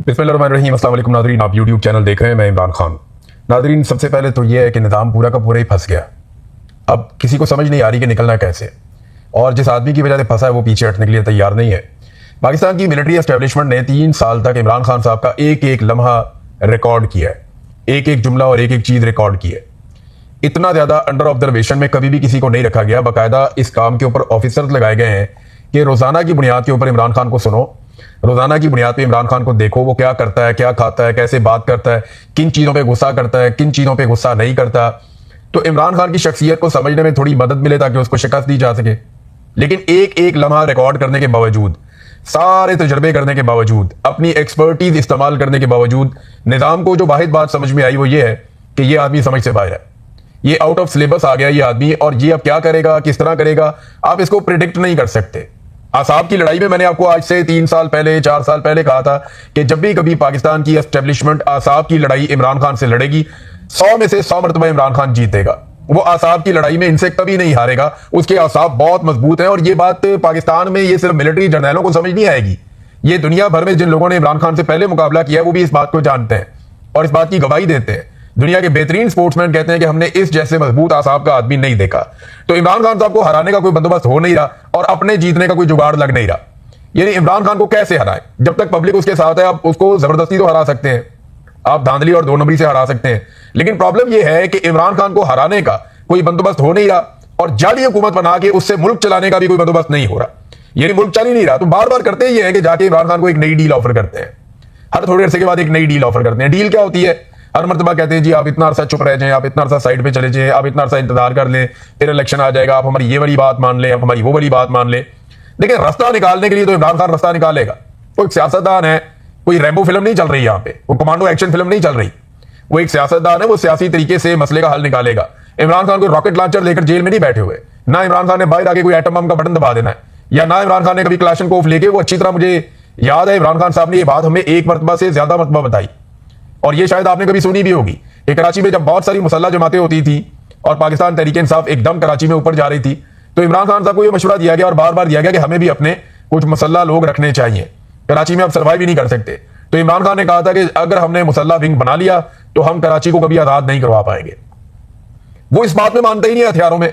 बिस्मिल्लाहिर्रहमानिर्रहीम। अस्सलाम वालेकुम नाज़रीन, आप यूट्यूब चैनल देख रहे हैं, मैं इमरान खान। नाज़रीन, सबसे पहले तो यह है कि निज़ाम पूरा का पूरा ही फंस गया। अब किसी को समझ नहीं आ रही कि निकलना कैसे, और जिस आदमी की वजह से फंसा है वो पीछे हटने के लिए तैयार नहीं है। पाकिस्तान की मिलिट्री एस्टेब्लिशमेंट ने 3 साल तक इमरान खान साहब का एक एक लम्हा रिकॉर्ड किया है, एक एक जुमला और एक एक चीज़ रिकॉर्ड की है। इतना ज़्यादा अंडर ऑब्जर्वेशन में कभी भी किसी को नहीं रखा गया। बाकायदा इस काम के ऊपर ऑफिसर्स लगाए गए हैं कि रोज़ाना की बुनियाद के ऊपर इमरान खान को सुनो, रोजाना की बुनियाद पे इमरान खान को देखो, वो क्या करता है, क्या खाता है, कैसे बात करता है, किन चीज़ों पे गुस्सा करता है, किन चीज़ों पे गुस्सा नहीं करता। तो इमरान खान की शख्सियत को समझने में थोड़ी मदद मिले ताकि उसको शिकस्त दी जा सके। लेकिन एक एक लम्हा रिकॉर्ड करने के बावजूद, सारे तजर्बे करने के बावजूद, अपनी एक्सपर्टीज इस्तेमाल करने के बावजूद, निज़ाम को जो वाहिद बात समझ में आई वो ये है कि ये आदमी समझ से बाहर है, ये आउट ऑफ सिलेबस आ गया ये आदमी, और ये अब क्या करेगा, किस तरह करेगा, आप इसको प्रिडिक्ट नहीं कर सकते। आसाब की लड़ाई में मैंने आपको आज से 3 साल पहले, 4 साल पहले कहा था कि जब भी कभी पाकिस्तान की एस्टेब्लिशमेंट आसाब की लड़ाई इमरान खान से लड़ेगी, 100 में से 100 मरतबा इमरान खान जीतेगा। वो आसाब की लड़ाई में इनसे कभी नहीं हारेगा, उसके आसाब बहुत मजबूत हैं। और ये बात पाकिस्तान में ये सिर्फ मिलिट्री जर्नैलों को समझ नहीं आएगी, ये दुनिया भर में जिन लोगों ने इमरान खान से पहले मुकाबला किया है वो भी इस बात को जानते हैं और इस बात की गवाही देते हैं। दुनिया के बेहतरीन स्पोर्ट्समैन कहते हैं कि हमने इस जैसे मजबूत आसाब का आदमी नहीं देखा। तो इमरान खान साहब को हराने का कोई बंदोबस्त हो नहीं रहा और अपने जीतने का कोई जुगाड़ लग नहीं रहा। यानी इमरान खान को कैसे हराए? जब तक पब्लिक उसके साथ है आप उसको जबरदस्ती तो हरा सकते हैं, आप धांधली और 2 नंबरी से हरा सकते हैं, लेकिन प्रॉब्लम यह है कि इमरान खान को हराने का कोई बंदोबस्त हो नहीं रहा और जाली हुकूमत बना के उससे मुल्क चलाने का भी कोई बंदोबस्त नहीं हो रहा। यानी मुल्क चल ही नहीं रहा। तो बार बार करते ही है कि जाके इमरान खान को एक नई डील ऑफर करते हैं, हर थोड़े अरसे के बाद एक नई डील ऑफर करते हैं। डील क्या होती है? हर मरतबा कहते हैं जी आप इतना अरसा चुप रह जाएं, आप इतना अरसा साइड पे चले जाएं, आप इतना अरसा इंतजार कर लें, फिर इलेक्शन आ जाएगा, आप हमारी ये वाली बात मान लें, आप हमारी वो वाली बात मान लें। देखिए, रास्ता निकालने के लिए तो इमरान खान रास्ता निकालेगा। कोई सियासतदान है, कोई रैम्बो फिल्म नहीं चल रही यहाँ पे, वो कमांडो एक्शन फिल्म नहीं चल रही। वो एक सियासतदान है, वो सियासी तरीके से मसले का हल निकालेगा। इमरान खान को रॉकेट लॉन्चर लेकर जेल में नहीं बैठे हुए, ना इमरान खान ने बाहर आके कोई एटम बम का बटन दबा देना है, या ना इमरान खान ने कभी क्लाशनकोफ लेके, वो अच्छी तरह मुझे याद है इमरान खान साहब ने ये बात हमें एक मरतबा से ज्यादा मरतबा बताई और ये शायद आपने कभी सुनी भी होगी कि कराची में जब बहुत सारी मुसल्ला जमातें होती थी और पाकिस्तान तहरीक इंसाफ एकदम कराची में ऊपर जा रही थी, तो इमरान खान साहब को यह मशवरा दिया गया और बार बार दिया गया कि हमें भी अपने कुछ मुसल्ला लोग रखने चाहिए, कराची में आप सर्वाइव ही नहीं कर सकते। तो इमरान खान ने कहा था कि अगर हमने मुसल्ला विंग बना लिया तो हम कराची को कभी आजाद नहीं करवा पाएंगे। वो इस बात में मानते ही नहीं हथियारों में,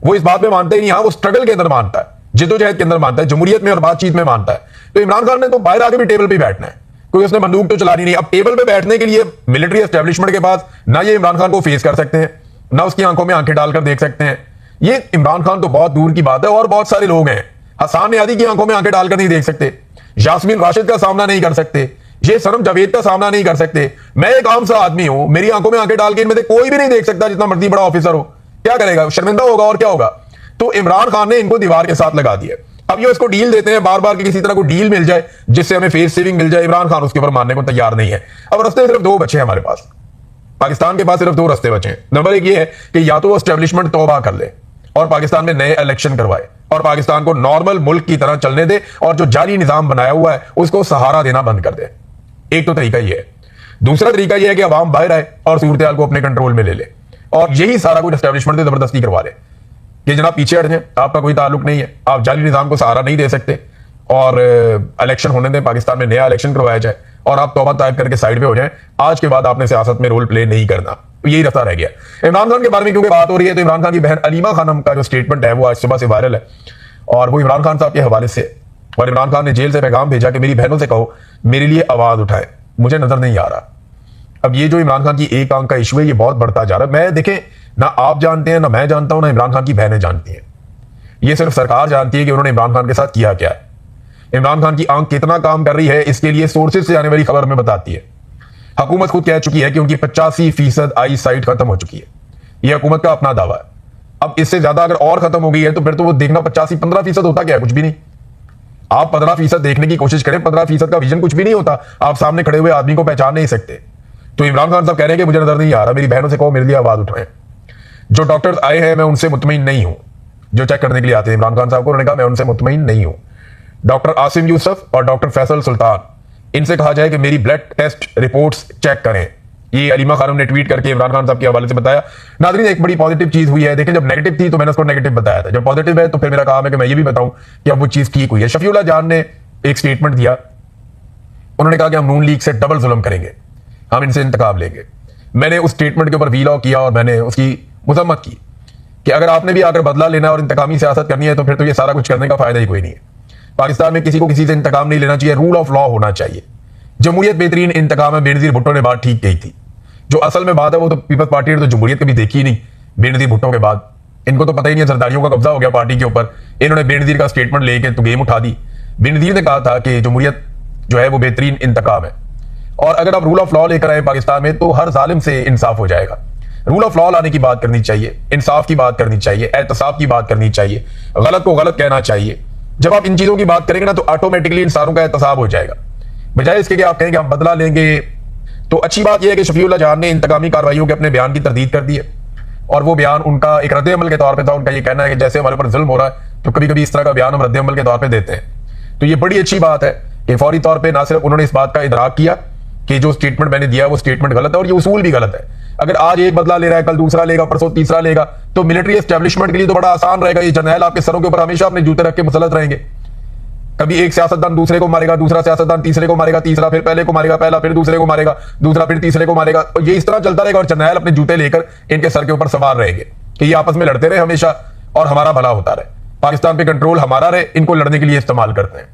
वो इस बात में मानते ही नहीं। हाँ, वो स्ट्रगल के अंदर मानता है, जिद्दोजहद के अंदर मानता है, जमहूरियत में और बातचीत में मानता है। तो इमरान खान ने तो बाहर आके भी टेबल पे बैठना है, कोई उसने बंदूक तो चलानी नहीं। अब टेबल पे बैठने के लिए मिलिट्री एस्टेब्लिशमेंट के पास ना ये इमरान खान को फेस कर सकते हैं, ना उसकी आंखों में आंखें डालकर देख सकते हैं। ये इमरान खान तो बहुत दूर की बात है, और बहुत सारे लोग हैं, हसान नियाज़ी की आंखों में आंखें डालकर नहीं देख सकते, यास्मीन राशिद का सामना नहीं कर सकते, ये सनम जावेद का सामना नहीं कर सकते। मैं एक आम सा आदमी हूं, मेरी आंखों में आंखें डाल के इनमें से कोई भी नहीं देख सकता, जितना मर्जी बड़ा ऑफिसर हो। क्या करेगा? शर्मिंदा होगा और क्या होगा। तो इमरान खान ने इनको दीवार के साथ लगा दिया। अब ये उसको डील देते हैं बार बार कि किसी तरह को डील मिल जाए जिससे हमें फेस सेविंग मिल जाए। इमरान खान उसके ऊपर मानने को तैयार नहीं है। अब रास्ते सिर्फ 2 बचे हैं हमारे पास, पाकिस्तान के पास सिर्फ 2 रास्ते बचे हैं। नंबर 1 ये है कि या तो वो एस्टेब्लिशमेंट तौबा कर ले और पाकिस्तान में नए इलेक्शन करवाए और पाकिस्तान को नॉर्मल मुल्क की तरह चलने दे और जो जाली निजाम बनाया हुआ है उसको सहारा देना बंद कर दे। एक तो तरीका ये है। दूसरा तरीका यह है कि अवाम बाहर आए और सूरत हाल को अपने कंट्रोल में ले ले और यही सारा कुछ एस्टेब्लिशमेंट से जबरदस्ती करवा ले कि जनाब पीछे हट जाए, आपका कोई ताल्लुक नहीं है, आप जाली निजाम को सहारा नहीं दे सकते और इलेक्शन होने दें, पाकिस्तान में नया इलेक्शन करवाया जाए और आप तौबा तायब करके साइड पे हो जाएं। आज के बाद आपने सियासत में रोल प्ले नहीं करना। तो यही रास्ता रह गया। इमरान खान के बारे में क्योंकि बात हो रही है, तो इमरान खान की बहन अलीमा खानम का जो स्टेटमेंट है वो आज सुबह से वायरल है और वो इमरान खान साहब के हवाले से। और इमरान खान ने जेल से पैगाम भेजा कि मेरी बहनों से कहो मेरे लिए आवाज उठाए, मुझे नजर नहीं आ रहा। अब ये जो इमरान खान की एक आंख का इशू है ये बहुत बढ़ता जा रहा है। मैं देखें, ना आप जानते हैं, ना मैं जानता हूं, ना इमरान खान की बहनें जानती हैं। ये सिर्फ सरकार जानती है कि उन्होंने इमरान खान के साथ किया क्या है। इमरान खान की आंख कितना काम कर रही है इसके लिए सोर्सेज से आने वाली खबर में बताती है। हुकूमत खुद कह चुकी है कि उनकी 85% आई साइट खत्म हो चुकी है। यह हुकूमत का अपना दावा है। अब इससे ज्यादा अगर और खत्म हो गई है तो फिर तो वो देखना 85-15% होता क्या है? कुछ भी नहीं। आप 15% देखने की कोशिश करें, 15% का विजन कुछ भी नहीं होता। आप सामने खड़े हुए आदमी को पहचान नहीं सकते। तो इमरान खान साहब कह रहे हैं कि मुझे नजर नहीं आ रहा, मेरी बहनों से कहो मेरे लिए आवाज उठाएं। जो डॉक्टर्स आए हैं मैं उनसे मुतमईन नहीं हूं, जो चेक करने के लिए आते हैं इमरान खान साहब को, उन्होंने कहा मैं उनसे मुतमईन नहीं हूं। डॉक्टर आसिम यूसुफ और डॉक्टर फैसल सुल्तान, इनसे कहा जाए कि मेरी ब्लड टेस्ट रिपोर्ट्स चेक करें। ये अलीमा खानम ने ट्वीट करके इमरान खान साहब के हवाले से बताया। नाज़रीन, एक बड़ी पॉजिटिव चीज हुई है। देखें, जब नेगेटिव थी तो मैंने उसको नेगेटिव बताया था, जब पॉजिटिव है तो फिर मेरा काम है कि मैं ये भी बताऊं कि अब वो चीज ठीक हुई है। शफीउल्लाह जान ने एक स्टेटमेंट दिया उन्होंने कहा कि हम नून लीग से डबल जुल्म करेंगे, हम इनसे इंतकाम लेंगे। मैंने उस स्टेटमेंट के ऊपर वीलॉ किया और मैंने उसकी मजम्मत की कि अगर आपने भी आकर बदला लेना और इंतकामी सियासत करनी है तो फिर तो ये सारा कुछ करने का फायदा ही कोई नहीं है। पाकिस्तान में किसी को किसी से इंतकाम नहीं लेना चाहिए, रूल ऑफ लॉ होना चाहिए। जमहूरियत बेहतरीन इंतकाम है, बेनजीर भुट्टो ने बात ठीक कही थी। जो असल में बात है वो तो पीपल्स पार्टी ने तो जमहूरियत कभी देखी ही नहीं बेनजीर भुट्टो के बाद। इनको तो पता ही नहीं है, जरदारियों का कब्जा हो गया पार्टी के ऊपर। इन्होंने बेनजीर का स्टेटमेंट लेके तो गेम उठा दी। बेनजीर ने कहा था कि जमहूरियत जो है वो बेहतरीन इंतकाम है, और अगर आप रूल ऑफ लॉ लेकर आए पाकिस्तान में तो हर जालिम से इंसाफ हो जाएगा। रूल ऑफ लॉ लाने की बात करनी चाहिए, इंसाफ की बात करनी चाहिए, एहतसाब की बात करनी चाहिए, गलत को गलत कहना चाहिए। जब आप इन चीजों की बात करेंगे ना तो ऑटोमेटिकली इन सारों का एहतसाब हो जाएगा, बजाय इसके कि आप कहेंगे हम बदला लेंगे। तो अच्छी बात यह है कि शफीउल्लाह जहान ने इंतकामी कार्रवाइयों के अपने बयान की तरदीद कर दी है, और वो बयान उनका एक रद्द-ए-अमल के तौर पर था। उनका ये कहना है कि जैसे हमारे ऊपर जुल्म हो रहा है तो कभी कभी इस तरह का बयान हम रद्द-ए-अमल के तौर पर देते हैं। तो ये बड़ी अच्छी बात है कि फौरी तौर पर ना सिर्फ उन्होंने इस बात का इदराक किया कि जो स्टेटमेंट मैंने दिया वो स्टेटमेंट गलत है, और ये उसूल भी गलत है। अगर आज एक बदला ले रहा है, कल दूसरा लेगा, परसों तीसरा लेगा, तो मिलिट्री एस्टेब्लिशमेंट के लिए तो बड़ा आसान रहेगा। ये जर्नैल आपके सरों के ऊपर हमेशा अपने जूते रख के मुसलत रहेंगे। कभी एक सियासतदान दूसरे को मारेगा, दूसरा सियासतदान तीसरे को मारेगा, तीसरा फिर पहले को मारेगा, पहला फिर दूसरे को मारेगा, दूसरा फिर तीसरे को मारेगा, और ये इस तरह चलता रहेगा। और जर्नैल अपने जूते लेकर इनके सर के ऊपर सवार रहेंगे कि ये आपस में लड़ते रहे हमेशा और हमारा भला होता रहे, पाकिस्तान पे कंट्रोल हमारा रहे, इनको लड़ने के लिए इस्तेमाल करते हैं।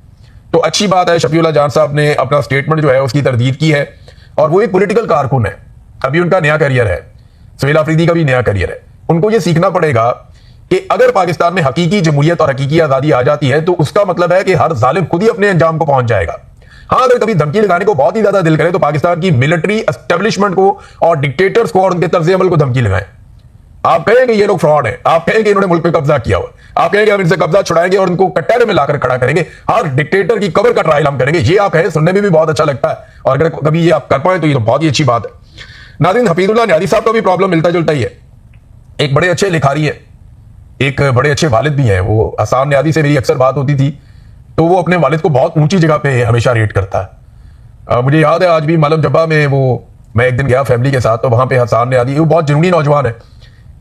तो अच्छी बात है, शफीउल्लाह जान साहब ने अपना स्टेटमेंट जो है उसकी तरदीद की है, और वो एक पॉलिटिकल कारकुन है। अभी उनका नया करियर है, सुहेल आफरीदी का भी नया करियर है। उनको ये सीखना पड़ेगा कि अगर पाकिस्तान में हकीकी जमहूरियत और हकीकी आजादी आ जाती है तो उसका मतलब है कि हर जालिम खुद ही अपने अंजाम को पहुंच जाएगा। हाँ, अगर कभी धमकी लगाने को बहुत ही ज्यादा दिल करे तो पाकिस्तान की मिलिट्री एस्टेब्लिशमेंट को और डिक्टेटर्स को और उनके तर्ज अमल को धमकी लगाएं। आप कहेंगे ये लोग फ्रॉड है, आप कहेंगे इन्होंने मुल्क पे कब्जा किया हुआ, आप कहेंगे हम इनसे कब्जा छुड़ाएंगे और उनको कटहरे में लाकर खड़ा करेंगे, हर डिक्टेटर की कबर का ट्रायल हम करेंगे। ये आप कहें, सुनने में भी बहुत अच्छा लगता है, और अगर कभी ये आप कर पाए तो ये तो बहुत ही अच्छी बात है। नाज़रीन, हफीजुल्लाह नियाज़ी साहब का भी प्रॉब्लम मिलता जुलता ही है। एक बड़े अच्छे लिखारी है, एक बड़े अच्छे वालिद भी हैं। वो हसान नियाज़ी से मेरी अक्सर बात होती थी तो वो अपने वालिद को बहुत ऊंची जगह पे हमेशा रेट करता है। मुझे याद है आज भी मालम जब्बा में मैं एक दिन गया फैमिली के साथ, तो वहां पे हसान नियाज़ी, वो बहुत जुनूनी नौजवान है,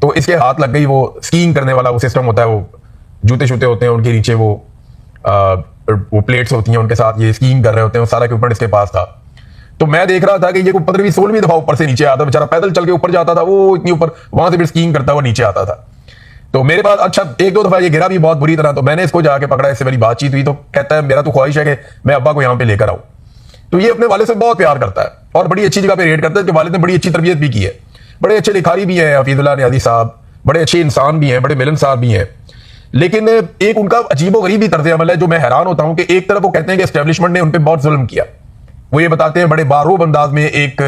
तो इसके हाथ लग गई। वो स्कीइंग करने वाला वो सिस्टम होता है, वो जूते शूते होते हैं उनके नीचे, वो प्लेट्स होती हैं उनके साथ, ये स्कीइंग कर रहे होते हैं, सारा इक्विपमेंट इसके पास था। तो मैं देख रहा था कि ये 15वीं 16वीं दफा ऊपर से नीचे आता, बेचारा पैदल चल के ऊपर जाता था, वो इतनी ऊपर, वहां से फिर स्कीइंग करता हुआ नीचे आता था। तो मेरे पास अच्छा एक दो दफा ये गिरा भी बहुत बुरी तरह, तो मैंने इसको जाके पकड़ा, इससे मेरी बातचीत हुई, तो कहता है मेरा तो ख्वाहिश है कि मैं अब्बा को यहाँ पे लेकर आऊँ। तो ये अपने वालिद से बहुत प्यार करता है और बड़ी अच्छी जगह पे रेट करता है कि वालिद ने बड़ी अच्छी तरबियत भी की है। बड़े अच्छे लिखारी भी हैं हफीजुल्लाह नियाज़ी साहब, बड़े अच्छे इंसान भी हैं, बड़े मिलनसार भी हैं। लेकिन एक उनका अजीबो गरीब ही तर्ज अमल है जो मैं हैरान होता हूं कि एक तरफ वो कहते हैं कि एस्टेब्लिशमेंट ने उन पर बहुत जुल्म किया। वो ये बताते हैं बड़े बारूब अंदाज में, एक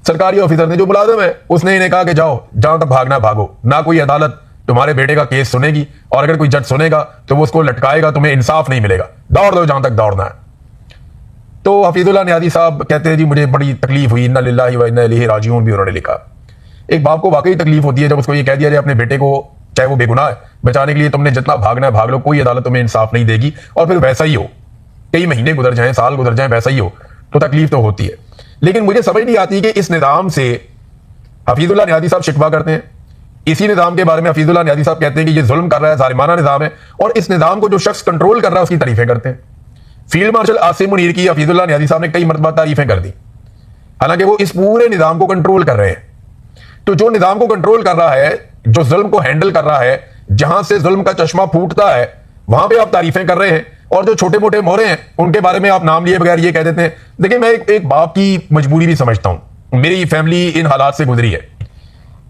सरकारी ऑफिसर ने जो मुलाजिम है उसने इन्हें कहा कि जाओ जहां तक भागना भागो, ना कोई अदालत तुम्हारे बेटे का केस सुनेगी, और अगर कोई जज सुनेगा तो वो उसको लटकाएगा, तुम्हें इंसाफ नहीं मिलेगा, दौड़ दो जहां तक दौड़ना है। तो हफीजुल्लाह नियाज़ी साहब कहते हैं जी मुझे बड़ी तकलीफ हुई, इन्ना लिल्लाहि व इन्ना इलैहि राजिऊन भी उन्होंने लिखा। एक बाप को वाकई तकलीफ होती है जब उसको ये कह दिया जाए अपने बेटे को, चाहे वो बेगुनाह है, बचाने के लिए तुमने जितना भागना है भाग लो, कोई अदालत तुम्हें इंसाफ नहीं देगी, और फिर वैसा ही हो, कई महीने गुजर जाएं, साल गुजर जाएं, वैसा ही हो, तो तकलीफ तो होती है। लेकिन मुझे समझ नहीं आती कि इस निज़ाम से हफीजुल्लाह नियाज़ी साहब शिकवा करते हैं। इसी निज़ाम के बारे में हफीजुल्लाह नियाज़ी साहब कहते हैं कि ये जुल्म कर रहा है, जालिमाना निज़ाम है, और इस निज़ाम को जो शख्स कंट्रोल कर रहा है उसकी तारीफें करते हैं। फील्ड मार्शल आसिम मुनीर की हफीजुल्लाह नियाज़ी साहब ने कई मरतबा तारीफें कर दी, हालांकि वो इस पूरे निज़ाम को कंट्रोल कर रहे हैं। तो जो निज़ाम को कंट्रोल कर रहा है, जो जुल्म को हैंडल कर रहा है, जहां से जुल्म का चश्मा फूटता है, वहां पे आप तारीफें कर रहे हैं, और जो छोटे मोटे मोहरे हैं उनके बारे में आप नाम लिए बगैर ये कह देते हैं। देखिए, मैं एक बाप की मजबूरी भी समझता हूं। मेरी फैमिली इन हालात से गुजरी है,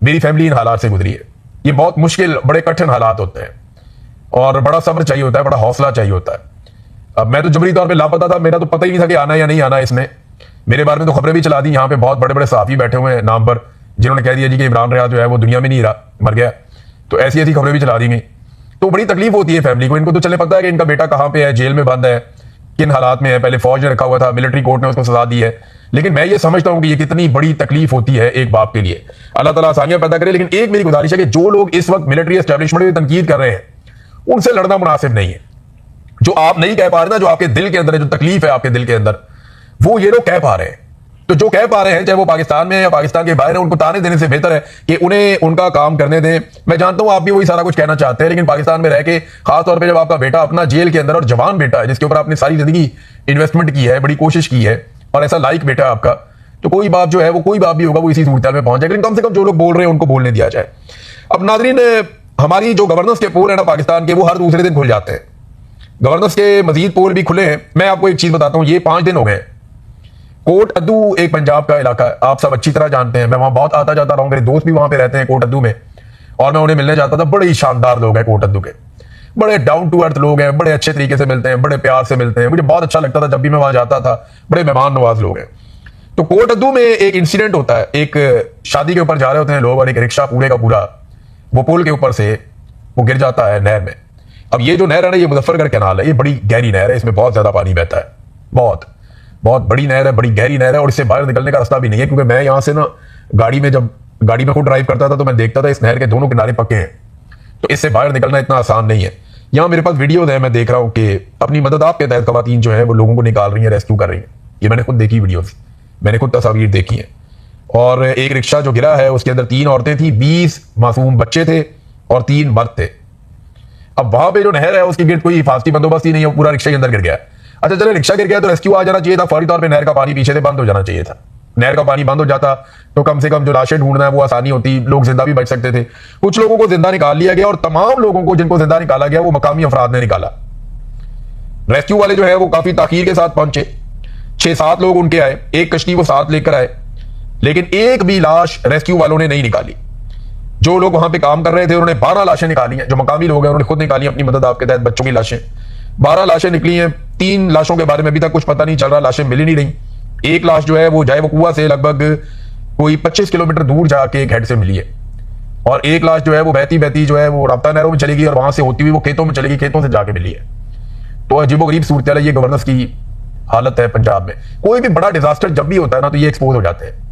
मेरी फैमिली इन हालात से गुजरी है। ये बहुत मुश्किल, बड़े कठिन हालात होते हैं, और बड़ा सब्र चाहिए होता है, बड़ा हौसला चाहिए होता है। अब मैं तो जबरी तौर पे लापता था, मेरा तो पता ही नहीं था कि आना या नहीं आना इसमें। मेरे बारे में तो खबरें भी चला दी, यहाँ पे बहुत बड़े बड़े सहाफी बैठे हुए हैं नाम पर, जिन्होंने कह दिया जी कि इमरान रियाज जो है वो दुनिया में नहीं रहा, मर गया। तो ऐसी ऐसी खबरें भी चला दी गई। तो बड़ी तकलीफ होती है फैमिली को। इनको तो चले पता है कि इनका बेटा कहाँ पे है, जेल में बंद है, किन हालात में है, पहले फौज ने रखा हुआ था, मिलिट्री कोर्ट ने उसको सजा दी है। लेकिन मैं ये समझता हूँ कि ये कितनी बड़ी तकलीफ होती है एक बाप के लिए। अल्लाह ताला आसानियां पैदा करे। लेकिन एक मेरी गुजारिश है कि जो लोग इस वक्त मिलिट्री एस्टेब्लिशमेंट की तनकीद कर रहे हैं उनसे लड़ना मुनासिब नहीं है। जो आप नहीं कह पा रहे ना, जो आपके दिल के अंदर है, जो तकलीफ है आपके दिल के अंदर, वो ये लोग कह पा रहे हैं। तो जो कह पा रहे हैं, चाहे वो पाकिस्तान में या पाकिस्तान के बाहर है, उनको ताने देने से बेहतर है कि उन्हें उनका काम करने दें। मैं जानता हूं आप भी वही सारा कुछ कहना चाहते हैं, लेकिन पाकिस्तान में रह के खासतौर पर जब आपका बेटा अपना जेल के अंदर, और जवान बेटा है जिसके ऊपर आपने सारी जिंदगी इन्वेस्टमेंट की है, बड़ी कोशिश की है, और ऐसा लाइक बेटा है आपका, तो कोई बाप जो है वो कोई बाप भी होगा वो इसी सूरत में पहुंच जाएगा। लेकिन कम से कम जो लोग बोल रहे हैं उनको बोलने दिया जाए। अब नाजरीन, हमारी जो गवर्नेंस के पोल है ना पाकिस्तान के, वो हर दूसरे दिन खुल जाते हैं। गवर्नेंस के मजीद पोल भी खुले हैं। मैं आपको एक चीज बताता हूं, ये 5 दिन हो गए। कोट अद्दू एक पंजाब का इलाका है, आप सब अच्छी तरह जानते हैं। मैं वहां बहुत आता जाता रहा हूं, मेरे दोस्त भी वहां पे रहते हैं कोट अद्दू में, और मैं उन्हें मिलने जाता था। बड़े ही शानदार लोग हैं कोट अद्दू के, बड़े डाउन टू अर्थ लोग हैं, बड़े अच्छे तरीके से मिलते हैं, बड़े प्यार से मिलते हैं। मुझे बहुत अच्छा लगता था जब भी मैं वहां जाता था। बड़े मेहमान नवाज लोग हैं। तो कोट अद्दू में एक इंसिडेंट होता है, एक शादी के ऊपर जा रहे होते हैं लोग, और एक रिक्शा पूरे का पूरा वो पुल के ऊपर से वो गिर जाता है नहर में। अब ये जो नहर है ना, ये मुजफ्फरगढ़ कैनाल है, ये बड़ी गहरी नहर है, इसमें बहुत ज्यादा पानी बहता है, बहुत बहुत बड़ी नहर है, बड़ी गहरी नहर है, और इससे बाहर निकलने का रास्ता भी नहीं है। क्योंकि मैं यहां से ना जब गाड़ी में खुद ड्राइव करता था तो मैं देखता था इस नहर के दोनों किनारे पक्के हैं, तो इससे बाहर निकलना इतना आसान नहीं है। यहाँ मेरे पास वीडियोज है, मैं देख रहा हूँ कि अपनी मदद आपके तहत खवातीन जो है वो लोगों को निकाल रही है, रेस्क्यू कर रही है। ये मैंने खुद देखी वीडियोज, मैंने खुद तस्वीर देखी है। और एक रिक्शा जो गिरा है उसके अंदर 3 औरतें थी, 20 मासूम बच्चे थे और 3 मर्द थे। अब वहां पे जो नहर है उसकी गिर्द कोई हिफाजती बंदोबस्त ही नहीं है, पूरा रिक्शा के अंदर गिर गया। अच्छा चले, रिक्शा गिर गया तो रेस्क्यू आ जाना चाहिए था, फौरी तौर पे नहर का पानी पीछे से बंद हो जाना चाहिए था। नहर का पानी बंद हो जाता तो कम से कम जो लाशें ढूंढना है वो आसानी होती, लोग जिंदा भी बच सकते थे। कुछ लोगों को जिंदा निकाल लिया गया, और तमाम लोगों को जिनको जिंदा निकाला गया वो मकामी अफराद ने निकाला। रेस्क्यू वाले जो है वो काफी ताखीर के साथ पहुंचे, 6-7 लोग उनके आए, एक कश्ती वो साथ लेकर आए, लेकिन एक भी लाश रेस्क्यू वालों ने नहीं निकाली। जो लोग वहां पे काम कर रहे थे उन्होंने 12 लाशें निकाली हैं, जो मकामी लोग हैं उन्होंने खुद निकाली अपनी मदद आपके तहत, बच्चों की लाशें 12 लाशें निकली हैं। 3 लाशों के बारे में अभी तक कुछ पता नहीं चल रहा, लाशें मिली नहीं रही। एक लाश जो है वो जाए वो कुआं से लगभग कोई 25 किलोमीटर दूर जाके एक हेड से मिली है, और एक लाश जो है वो बहती बहती जो है वो राब्ता नहरों में चली गई, और वहां से होती हुई वो खेतों में चली गई, खेतों से जाके मिली है। तो अजीबोगरीब सूरत है, ये गवर्नेंस की हालत है पंजाब में। कोई भी बड़ा डिजास्टर जब भी होता है ना तो ये एक्सपोज हो जाते हैं।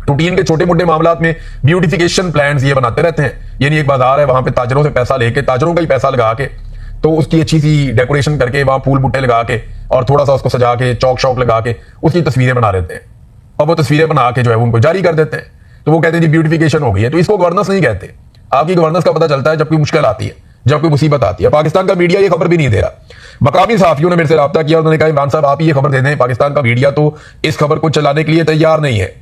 रूटीन के छोटे मोटे मामलात में ब्यूटिफिकेशन प्लान्स ये बनाते रहते हैं। यानी एक बाजार है, वहां पे ताजरों से पैसा लेके, ताजरों का ही पैसा लगा के, तो उसकी अच्छी सी डेकोरेशन करके, वहां फूल बूटे लगा के और थोड़ा सा उसको सजा के, चौक शौक लगा के उसकी तस्वीरें बना देते हैं, और वो तस्वीरें बना के जो है उनको जारी कर देते हैं। तो वो कहते हैं जी ब्यूटिफिकेशन हो गई है। तो इसको गवर्नेंस नहीं कहते। आपकी गवर्नेंस का पता चलता है जब कोई मुश्किल आती है, जब कोई मुसीबत आती है। पाकिस्तान का मीडिया ये खबर भी नहीं दे रहा। मकामी सहाफियों ने मेरे से राब्ता किया, उन्होंने कहा इमरान साहब आप ये खबर दे दें, पाकिस्तान का मीडिया तो इस खबर को चलाने के लिए तैयार नहीं है।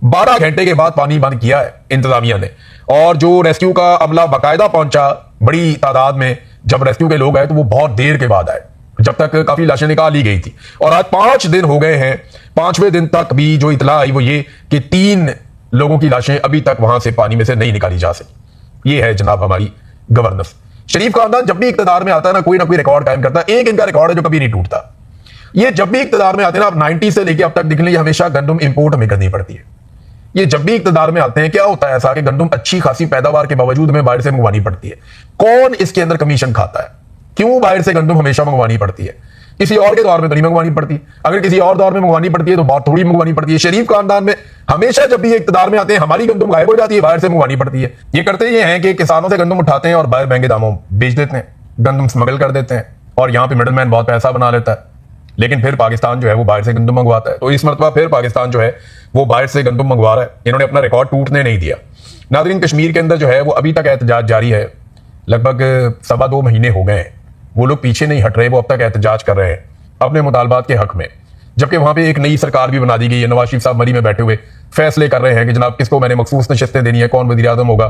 12 घंटे के बाद पानी बंद किया है इंतजामिया ने, और जो रेस्क्यू का अमला बाकायदा पहुंचा बड़ी तादाद में, जब रेस्क्यू के लोग आए तो वो बहुत देर के बाद आए, जब तक काफी लाशें निकाल ली गई थी। और आज 5 दिन हो गए हैं, 5वें दिन तक भी जो इतला आई वो ये कि 3 लोगों की लाशें अभी तक वहां से पानी में से नहीं निकाली जा सकी। ये है जनाब हमारी गवर्नेंस। शरीफ खानदान जब भी इक्तदार में आता है ना कोई रिकॉर्ड कायम करता है। एक इनका रिकॉर्ड है जो कभी नहीं टूटता। ये जब भी इक्तदार में आते हैं ना, आप 90 से लेके अब तक देख लीजिए, हमेशा गंदम इंपोर्ट हमें करनी पड़ती है। ये जब भी इक्तदार में आते हैं, क्या होता है ऐसा कि गंदम अच्छी खासी पैदावार के बावजूद हमें बाहर से मंगवानी पड़ती है। कौन इसके अंदर कमीशन खाता है? क्यों बाहर से गंदम हमेशा मंगवानी पड़ती है? किसी और के दौर में तो नहीं मंगवानी पड़ती। अगर किसी और दौर में मंगवानी पड़ती है तो बहुत थोड़ी मंगवानी पड़ती है। शरीफ खानदान में हमेशा जब भी इक्तदार में आते हैं हमारी गंदम गायब हो जाती है, बाहर से मंगवानी पड़ती है। ये करते ये हैं कि किसानों से गंदम उठाते हैं और बाहर महंगे दामों बेच देते हैं, गंदम स्मगल कर देते हैं, और यहाँ पे मिडलमैन बहुत पैसा बना लेता है। लेकिन फिर पाकिस्तान जो है वो बाहर से गंदम मंगवाता है। तो इस मरतबा फिर पाकिस्तान जो है वो बाहर से गंदम मंगवा रहा है। इन्होंने अपना रिकॉर्ड टूटने नहीं दिया। नाज़रीन, कश्मीर के अंदर जो है वो अभी तक एहतजाज जारी है। लगभग 2.25 महीने हो गए हैं, वो लोग पीछे नहीं हट रहे, वो अब तक एहतजाज कर रहे हैं अपने मुतालबात के हक में। जबकि वहां पे एक नई सरकार भी बना दी गई है। नवाज शरीफ साहब मरी में बैठे हुए फैसले कर रहे हैं कि जनाब किसको मैंने मखसूस नशस्तें देनी है, कौन वज़ीर आज़म होगा,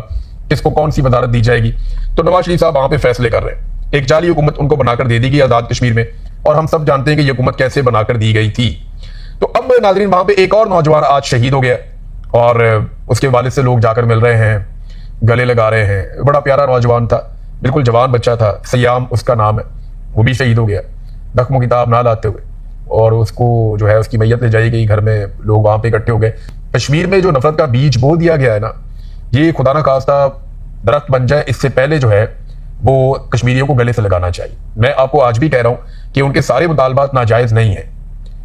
किसको कौन सी वजारत दी जाएगी। तो नवाज शरीफ साहब वहां पे फैसले कर रहे हैं। एक जाली हुकूमत उनको बनाकर दे दी गई आजाद कश्मीर में, और हम सब जानते हैं कि यह हुकूमत कैसे बनाकर दी गई थी। तो अब नाज़रीन वहां पे एक और नौजवान आज शहीद हो गया, और उसके वालिद से लोग जाकर मिल रहे हैं, गले लगा रहे हैं। बड़ा प्यारा नौजवान था, बिल्कुल जवान बच्चा था, सयाम उसका नाम है। वो भी शहीद हो गया दख्मों किताब ना लाते हुए, और उसको जो है उसकी मैयत ले जाई गई। घर में लोग वहां पे इकट्ठे हो गए। कश्मीर में जो नफरत का बीज बो दिया गया है ना, ये खुदा ना खास्ता दरख्त बन जाए, इससे पहले जो है वो कश्मीरियों को गले से लगाना चाहिए। मैं आपको आज भी कह रहा हूं कि उनके सारे मुतालबात नाजायज नहीं है।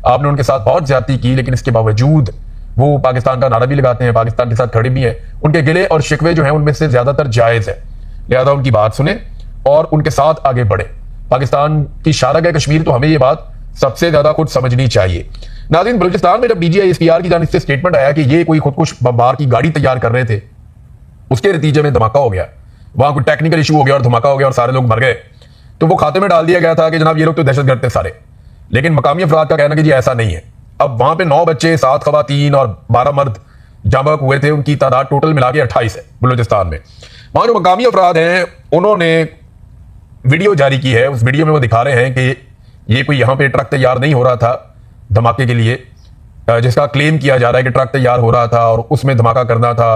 आपने उनके साथ बहुत ज्यादती की, लेकिन इसके बावजूद वो पाकिस्तान का नारा भी लगाते हैं, पाकिस्तान के साथ खड़े भी हैं। उनके गिले और शिकवे जो हैं उनमें से ज्यादातर जायज है। लिहाजा उनकी बात सुने और उनके साथ आगे बढ़े। पाकिस्तान की शारग है कश्मीर, तो हमें ये बात सबसे ज्यादा खुद समझनी चाहिए। नाज़रीन, बलूचिस्तान में जब DGI-SPR की जानिब से स्टेटमेंट आया कि ये कोई खुदकुश बमबार की गाड़ी तैयार कर रहे थे, उसके नतीजे में धमाका हो गया, वहां कोई टेक्निकल इशू हो गया और धमाका हो गया और सारे लोग मर गए, तो वो खाते में डाल दिया गया था कि जनाब ये लोग तो दहशतगर्द थे सारे। लेकिन मकामी अफराद का कहना कि जी ऐसा नहीं है। अब वहां पे 9 बच्चे, 7 खवातीन और 12 मर्द जांबाक हुए थे, उनकी तादाद टोटल मिला के 28 है बलूचिस्तान में। वहां जो मकामी अफराद हैं उन्होंने वीडियो जारी की है, उस वीडियो में वो दिखा रहे हैं कि ये कोई यहाँ पे ट्रक तैयार नहीं हो रहा था धमाके के लिए, जिसका क्लेम किया जा रहा है कि ट्रक तैयार हो रहा था और उसमें धमाका करना था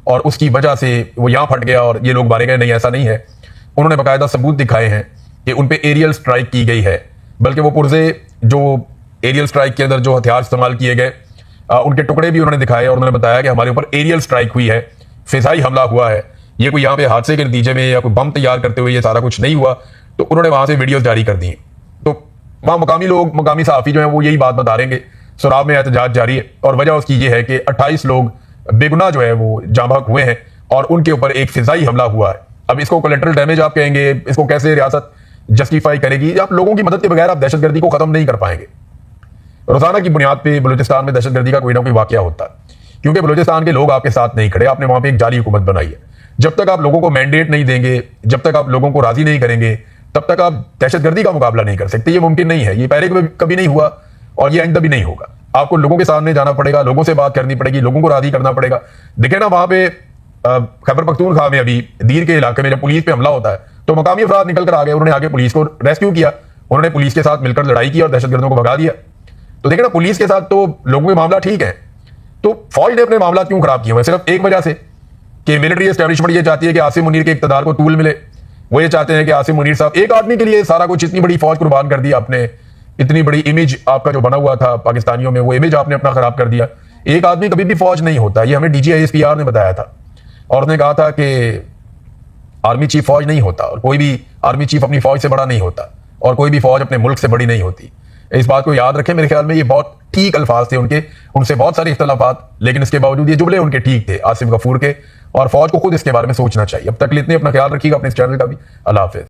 और उसकी वजह से वो यहाँ फट गया और ये लोग मारे गए। नहीं, ऐसा नहीं है। उन्होंने बाकायदा सबूत दिखाए हैं कि उन पे एरियल स्ट्राइक की गई है, बल्कि वो पुर्जे जो एरियल स्ट्राइक के अंदर जो हथियार इस्तेमाल किए गए उनके टुकड़े भी उन्होंने दिखाए और उन्होंने बताया कि हमारे ऊपर एरियल स्ट्राइक हुई है, फिजाई हमला हुआ है, ये कोई यहाँ पे हादसे के नतीजे में या कोई बम तैयार करते हुए ये सारा कुछ नहीं हुआ। तो उन्होंने वहां से वीडियोस जारी कर दी। तो वहां मकामी लोग, मकामी सहाफ़ी जो है वो यही बात बता रहे हैं कि सुराब में एहतजाज जारी है और वजह उसकी ये है कि 28 लोग बेगुनाह जो है वो जांबाक हुए हैं और उनके ऊपर एक फिजाई हमला हुआ है। अब इसको कोलेटरल डैमेज आप कहेंगे, इसको कैसे रियासत जस्टिफाई करेगी? आप लोगों की मदद के बगैर आप दहशतगर्दी को खत्म नहीं कर पाएंगे। रोजाना की बुनियाद पे बलूचिस्तान में दहशतगर्दी का कोई ना कोई वाकया होता है, क्योंकि बलूचिस्तान के लोग आपके साथ नहीं खड़े। आपने वहां पे एक जाली हुकूमत बनाई है। जब तक आप लोगों को मैंडेट नहीं देंगे, जब तक आप लोगों को राजी नहीं करेंगे, तब तक आप दहशतगर्दी का मुकाबला नहीं कर सकते। ये मुमकिन नहीं है। ये पहले कभी नहीं हुआ और ये आइंदा भी नहीं होगा। आपको लोगों के सामने जाना पड़ेगा, लोगों से बात करनी पड़ेगी, लोगों को राजी करना पड़ेगा। देखे ना वहां पे खैबर पख्तूनख्वा में अभी दीर के इलाके में जब पुलिस पे हमला होता है तो मकामी अफराद निकल कर आ गए, उन्होंने आगे पुलिस को रेस्क्यू किया, उन्होंने पुलिस के साथ मिलकर लड़ाई की और दहशतगर्दों को भगा दिया। तो देखे ना, पुलिस के साथ तो लोगों के मामला ठीक है, तो फौज ने अपने मामला क्यों खराब किए हुए? सिर्फ एक वजह से कि मिलिट्री एस्टेब्लिशमेंट ये चाहती है कि आसिम मुनीर के इक़्तिदार को तूल मिले। वो ये चाहते हैं कि आसिम मुनीर साहब एक आदमी के लिए सारा कुछ, इतनी बड़ी फौज कुर्बान कर दी आपने, इतनी बड़ी इमेज आपका जो बना हुआ था पाकिस्तानियों में, वो इमेज आपने अपना खराब कर दिया। एक आदमी कभी भी फौज नहीं होता, ये हमें DGI-SPR ने बताया था और उसने कहा था कि आर्मी चीफ फौज नहीं होता और कोई भी आर्मी चीफ अपनी फौज से बड़ा नहीं होता और कोई भी फौज अपने मुल्क से बड़ी नहीं होती। इस बात को याद रखें। मेरे ख्याल में ये बहुत ठीक अल्फाज थे उनके, उनसे बहुत सारे इख्तलाफात, लेकिन इसके बावजूद ये जुमले उनके ठीक थे आसिफ गफूर के, और फौज को खुद इसके बारे में सोचना चाहिए। अब तक इतने, अपना ख्याल रखिएगा, अपने इस चैनल का भी। अल्लाह हाफिज़।